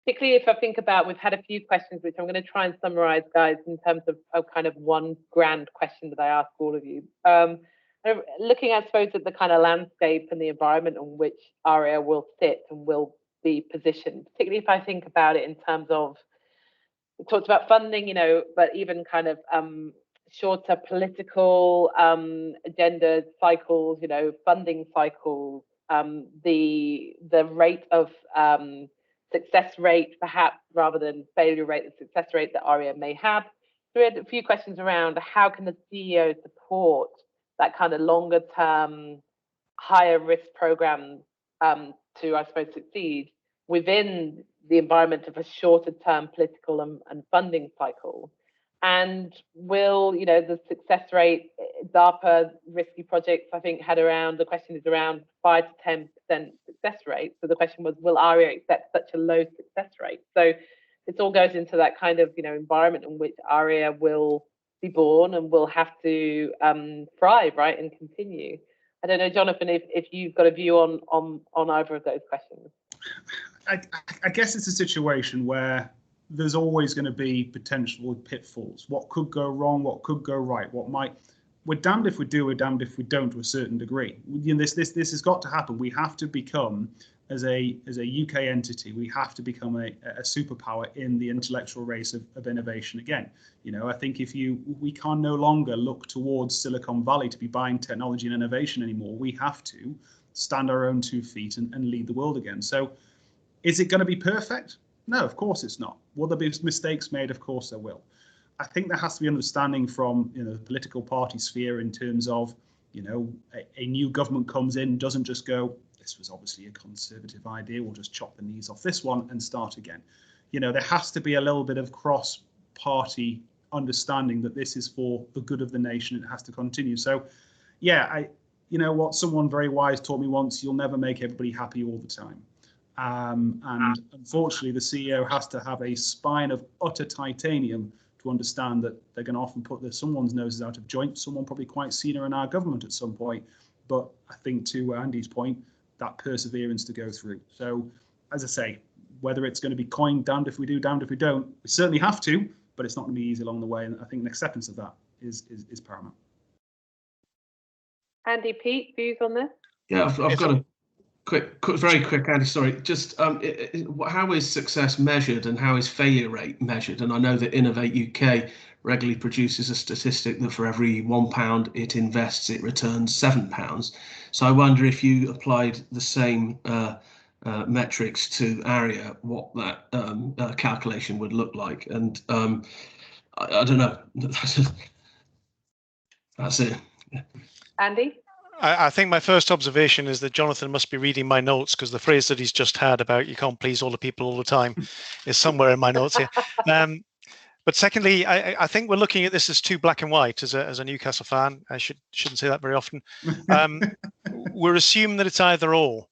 Particularly if I think about, we've had a few questions which I'm going to try and summarize, guys, in terms of kind of one grand question that I ask all of you. Looking, I suppose, at the kind of landscape and the environment in which ARIA will sit and will be positioned, particularly if I think about it in terms of, we talked about funding, but even kind of shorter political agenda cycles, funding cycles, the rate of success rate, perhaps, rather than failure rate, the success rate that ARIA may have. So we had a few questions around how can the CEO support that kind of longer term, higher risk program to, I suppose, succeed within the environment of a shorter term political and funding cycle. And will, the success rate, DARPA risky projects, I think, had around, the question is around 5 to 10% success rate. So the question was, will ARIA accept such a low success rate? So this all goes into that kind of, environment in which ARIA will be born and will have to thrive, right, and continue. I don't know, Jonathan, if you've got a view on either of those questions. I guess it's a situation where there's always going to be potential pitfalls. What could go wrong? What could go right? We're damned if we do, we're damned if we don't, to a certain degree. This has got to happen. We have to become, as a UK entity, we have to become a superpower in the intellectual race of innovation again. I think we can no longer look towards Silicon Valley to be buying technology and innovation anymore. We have to stand our own 2 feet and lead the world again. So is it going to be perfect? No, of course it's not. Will there be mistakes made? Of course there will. I think there has to be understanding from the political party sphere in terms of a new government comes in, doesn't just go, this was obviously a conservative idea, we'll just chop the knees off this one and start again. There has to be a little bit of cross-party understanding that this is for the good of the nation. It has to continue. So yeah, what someone very wise taught me once, you'll never make everybody happy all the time. And unfortunately, the CEO has to have a spine of utter titanium to understand that they're going to often put someone's noses out of joint, someone probably quite senior in our government at some point. But I think, to Andy's point, that perseverance to go through. So, as I say, whether it's going to be coined, damned if we do, damned if we don't. We certainly have to, but it's not going to be easy along the way. And I think an acceptance of that is paramount. Andy, Pete, views on this? Yeah, I've got a very quick, Andy, sorry. Just how is success measured and how is failure rate measured? And I know that Innovate UK regularly produces a statistic that for every £1 it invests, it returns £7. So I wonder if you applied the same metrics to ARIA, what that calculation would look like. And I don't know. That's it. Andy? I think my first observation is that Jonathan must be reading my notes, because the phrase that he's just had about you can't please all the people all the time is somewhere in my notes here. But secondly, I think we're looking at this as too black and white. As a Newcastle fan, I shouldn't say that very often. We're assuming that it's either or,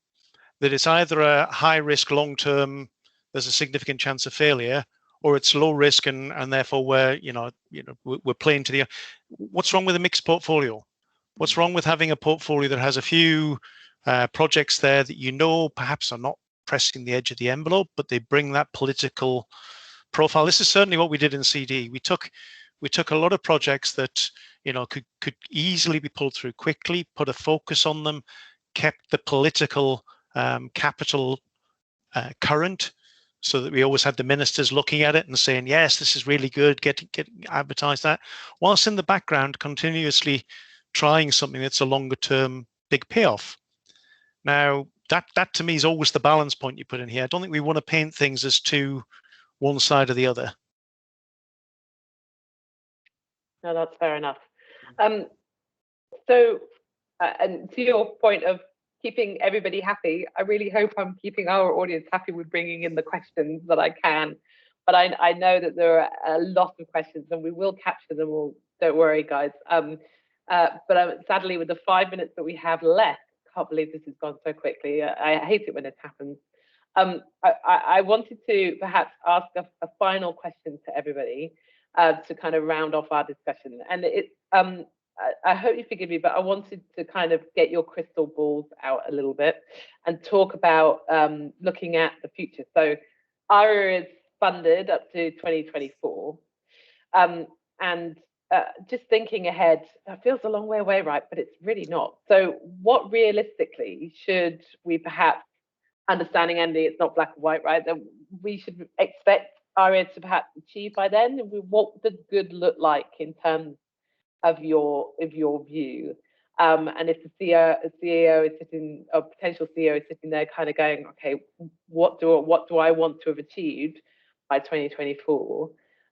that it's either a high risk long term, there's a significant chance of failure, or it's low risk and therefore we're playing to the. What's wrong with a mixed portfolio? What's wrong with having a portfolio that has a few projects there that perhaps are not pressing the edge of the envelope, but they bring that political profile? This is certainly what we did in CD. We took a lot of projects that could easily be pulled through quickly, put a focus on them, kept the political capital current, so that we always had the ministers looking at it and saying, yes, this is really good, get advertise that, whilst in the background continuously trying something that's a longer term big payoff. Now that to me is always the balance point you put in here. I don't think we want to paint things as too one side or the other. No, that's fair enough. So and to your point of keeping everybody happy, I really hope I'm keeping our audience happy with bringing in the questions that I can. But I know that there are a lot of questions and we will capture them all. Don't worry, guys. But sadly, with the 5 minutes that we have left, I can't believe this has gone so quickly. I hate it when it happens. I wanted to perhaps ask a final question to everybody to kind of round off our discussion. And I hope you forgive me, but I wanted to kind of get your crystal balls out a little bit and talk about looking at the future. So ARIA is funded up to 2024. And just thinking ahead, that feels a long way away, right? But it's really not. So what realistically should we perhaps, understanding, Andy, it's not black and white, right? That we should expect ARIA to perhaps achieve by then? What does good look like in terms of your view? And if the CEO is sitting, or potential CEO is sitting there kind of going, okay, what do I want to have achieved by 2024?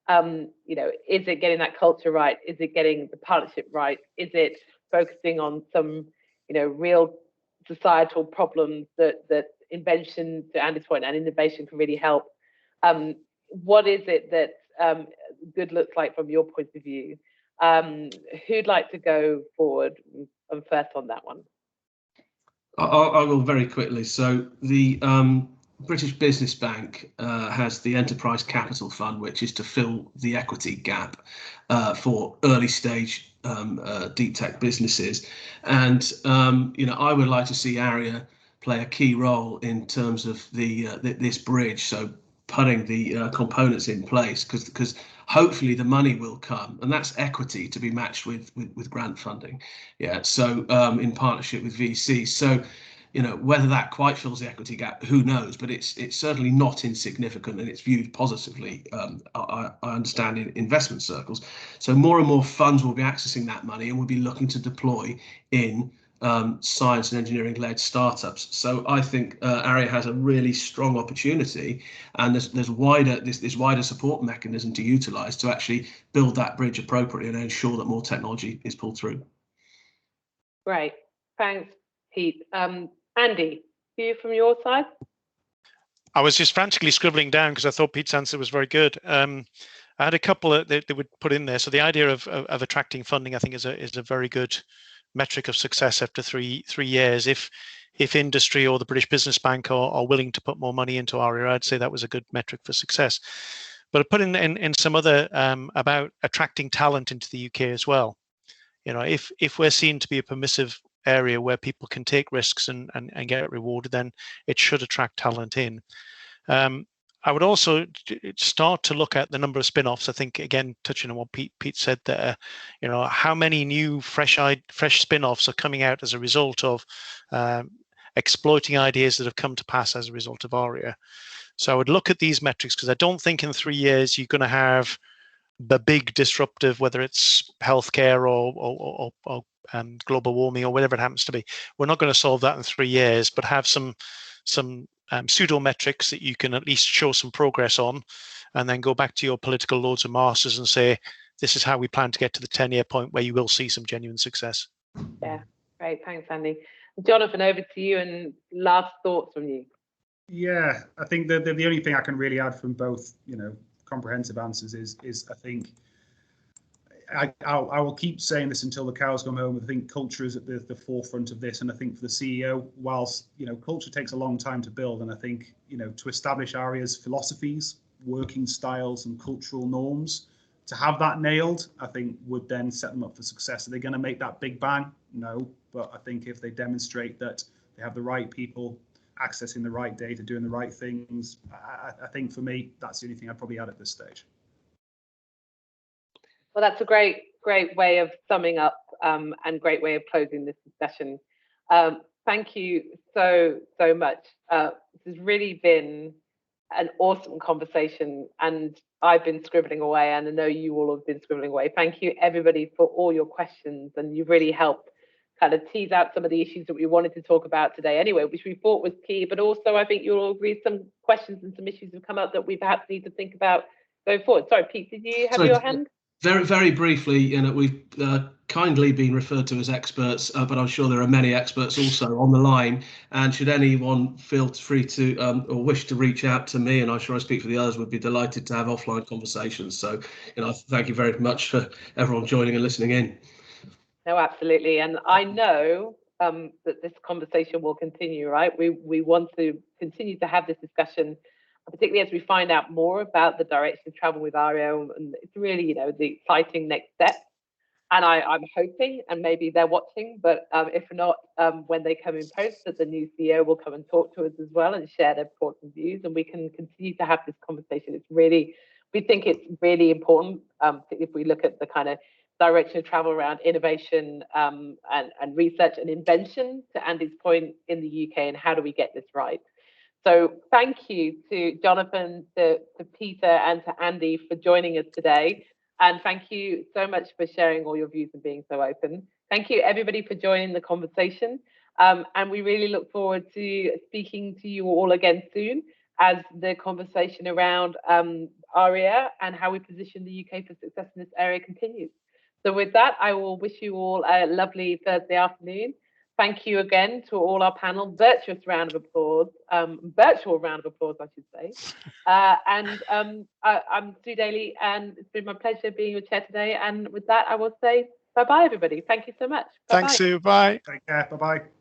Is it getting that culture right? Is it getting the partnership right? Is it focusing on some, real societal problems that invention, to Andy's point, and innovation can really help? What is it that good looks like from your point of view? Who'd like to go forward first on that one? I will very quickly. So the British Business Bank has the Enterprise Capital Fund, which is to fill the equity gap for early stage deep tech businesses. And I would like to see ARIA play a key role in terms of this bridge. So putting the components in place, because hopefully the money will come, and that's equity to be matched with grant funding. Yeah. So in partnership with VC. So whether that quite fills the equity gap, who knows? But it's certainly not insignificant, and it's viewed positively. I understand in investment circles. So more and more funds will be accessing that money and will be looking to deploy in science and engineering-led startups. So I think ARIA has a really strong opportunity, and there's this wider support mechanism to utilise to actually build that bridge appropriately and ensure that more technology is pulled through. Great, thanks, Pete. Andy, view from your side? I was just frantically scribbling down because I thought Pete's answer was very good. I had a couple that they would put in there. So the idea of attracting funding, I think, is a very good metric of success after three years. If industry or the British Business Bank are willing to put more money into ARIA, I'd say that was a good metric for success. But I put in some other about attracting talent into the UK as well. If we're seen to be a permissive area where people can take risks and get rewarded, then it should attract talent in. I would also start to look at the number of spin-offs. I think, again, touching on what Pete said there, how many new fresh spin-offs are coming out as a result of exploiting ideas that have come to pass as a result of ARIA. So I would look at these metrics, because I don't think in 3 years you're going to have the big disruptive, whether it's healthcare or global warming or whatever it happens to be. We're not going to solve that in 3 years, but have some pseudo metrics that you can at least show some progress on, and then go back to your political lords and masters and say, this is how we plan to get to the 10-year point where you will see some genuine success. Yeah, great. Thanks, Andy. Jonathan, over to you, and last thoughts from you. Yeah, I think the only thing I can really add from both, comprehensive answers is I think I will keep saying this until the cows come home. I think culture is at the forefront of this, and I think for the CEO, whilst culture takes a long time to build, and I think to establish ARIA's philosophies, working styles, and cultural norms, to have that nailed, I think would then set them up for success. Are they going to make that big bang? No, but I think if they demonstrate that they have the right people accessing the right data, doing the right things, I think for me, that's the only thing I'd probably add at this stage. Well, that's a great way of summing up, and great way of closing this discussion. Thank you so much. This has really been an awesome conversation, and I've been scribbling away, and I know you all have been scribbling away. Thank you, everybody, for all your questions, and you've really helped kind of tease out some of the issues that we wanted to talk about today anyway, which we thought was key, but also I think you'll all agree some questions and some issues have come up that we perhaps need to think about going forward. Sorry, Pete, did you have your hand? Very, very briefly, we've kindly been referred to as experts, but I'm sure there are many experts also on the line. And should anyone feel free to or wish to reach out to me, and I'm sure I speak for the others, would be delighted to have offline conversations. So, thank you very much for everyone joining and listening in. No, absolutely. And I know that this conversation will continue, right? We want to continue to have this discussion, particularly as we find out more about the direction of travel with ARIA, and it's really, the exciting next step. And I'm hoping, and maybe they're watching, but if not, when they come in post, that the new CEO will come and talk to us as well and share their thoughts and views, and we can continue to have this conversation. We think it's really important, if we look at the kind of direction of travel around innovation and research and invention, to Andy's point, in the UK, and how do we get this right? So thank you to Jonathan, to Peter, and to Andy for joining us today. And thank you so much for sharing all your views and being so open. Thank you, everybody, for joining the conversation. And we really look forward to speaking to you all again soon as the conversation around ARIA and how we position the UK for success in this area continues. So with that, I will wish you all a lovely Thursday afternoon. Thank you again to all our panel. Virtual round of applause, I should say. I'm Sue Daly, and it's been my pleasure being your chair today. And with that, I will say bye-bye, everybody. Thank you so much. Bye-bye. Thanks, Sue. Bye. Take care. Bye-bye.